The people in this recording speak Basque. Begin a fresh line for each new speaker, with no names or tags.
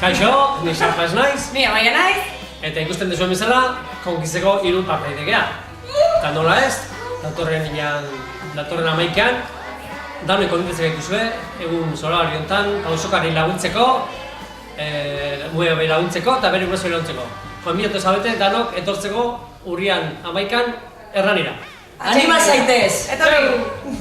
Kaixo, ni Sarfaz naiz.
Ni Amaia naiz.
Eta ikusten duzuen bezala, konkizeko 3 partaidekea. Eta nola ez, datorren 11an, danoi konkitzeko dituzue, egun zola hori honetan, gauzokari laguntzeko, mueve laguntzeko eta bere gurasoei laguntzeko. Familiatu zabete, danok etortzeko urrian 11an erranira.
Anima zaitez!
Etorri!